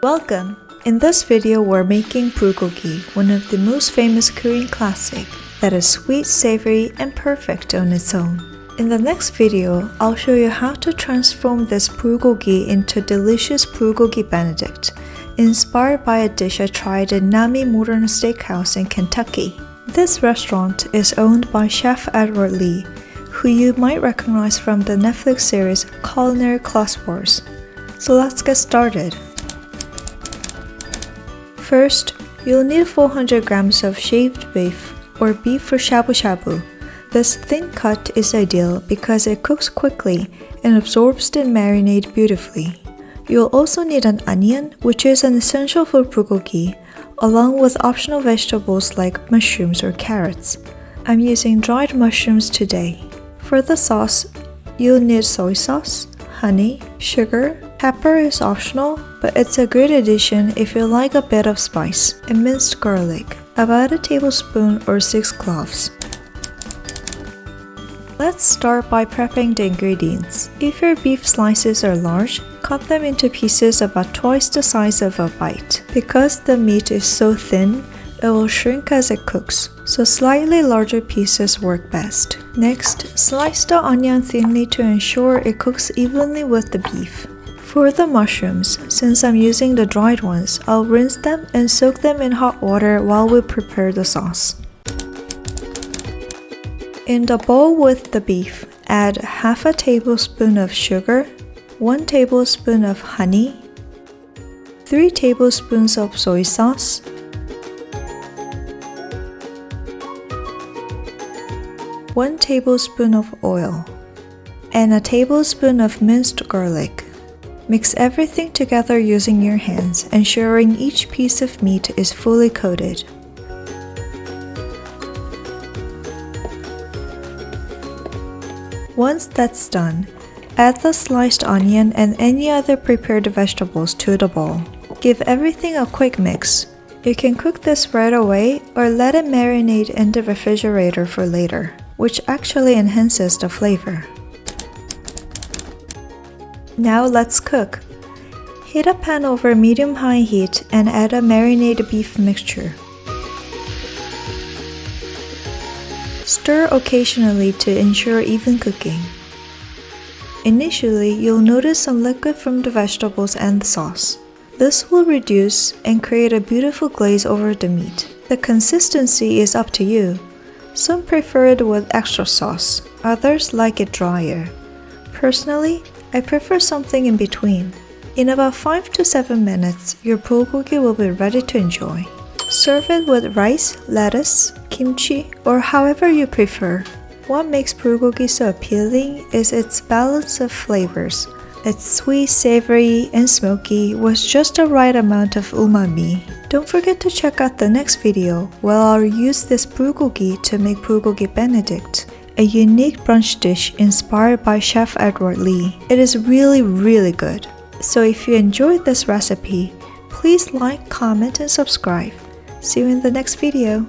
Welcome! In this video we're making bulgogi, one of the most famous Korean classic that is sweet, savory, and perfect on its own. In the next video, I'll show you how to transform this bulgogi into delicious bulgogi benedict, inspired by a dish I tried in Nami Modern Steakhouse in Kentucky. This restaurant is owned by Chef Edward Lee, who you might recognize from the Netflix series Culinary Class Wars. So let's get started. First, you'll need 400 grams of shaved beef or beef for shabu shabu. This thin cut is ideal because it cooks quickly and absorbs the marinade beautifully. You'll also need an onion, which is an essential for bulgogi, along with optional vegetables like mushrooms or carrots. I'm using dried mushrooms today. For the sauce, you'll need soy sauce, honey, sugar. Pepper is optional, but it's a great addition if you like a bit of spice, and minced garlic, about a tablespoon or 6 cloves. Let's start by prepping the ingredients. If your beef slices are large, cut them into pieces about twice the size of a bite. Because the meat is so thin, it will shrink as it cooks, so slightly larger pieces work best. Next, slice the onion thinly to ensure it cooks evenly with the beef. For the mushrooms, since I'm using the dried ones, I'll rinse them and soak them in hot water while we prepare the sauce. In the bowl with the beef, add half a tablespoon of sugar, 1 tablespoon of honey, 3 tablespoons of soy sauce, 1 tablespoon of oil, and a tablespoon of minced garlic. Mix everything together using your hands, ensuring each piece of meat is fully coated. Once that's done, add the sliced onion and any other prepared vegetables to the bowl. Give everything a quick mix. You can cook this right away or let it marinate in the refrigerator for later, which actually enhances the flavor. Now let's cook. Heat a pan over medium-high heat and add a marinated beef mixture. Stir occasionally to ensure even cooking. Initially, you'll notice some liquid from the vegetables and the sauce. This will reduce and create a beautiful glaze over the meat. The consistency is up to you. Some prefer it with extra sauce, others like it drier. Personally, I prefer something in between. In about 5 to 7 minutes, your bulgogi will be ready to enjoy. Serve it with rice, lettuce, kimchi, or however you prefer. What makes bulgogi so appealing is its balance of flavors. It's sweet, savory, and smoky with just the right amount of umami. Don't forget to check out the next video where I'll use this bulgogi to make bulgogi benedict, a unique brunch dish inspired by Chef Edward Lee. It is really good. So if you enjoyed this recipe, please like, comment, and subscribe. See you in the next video.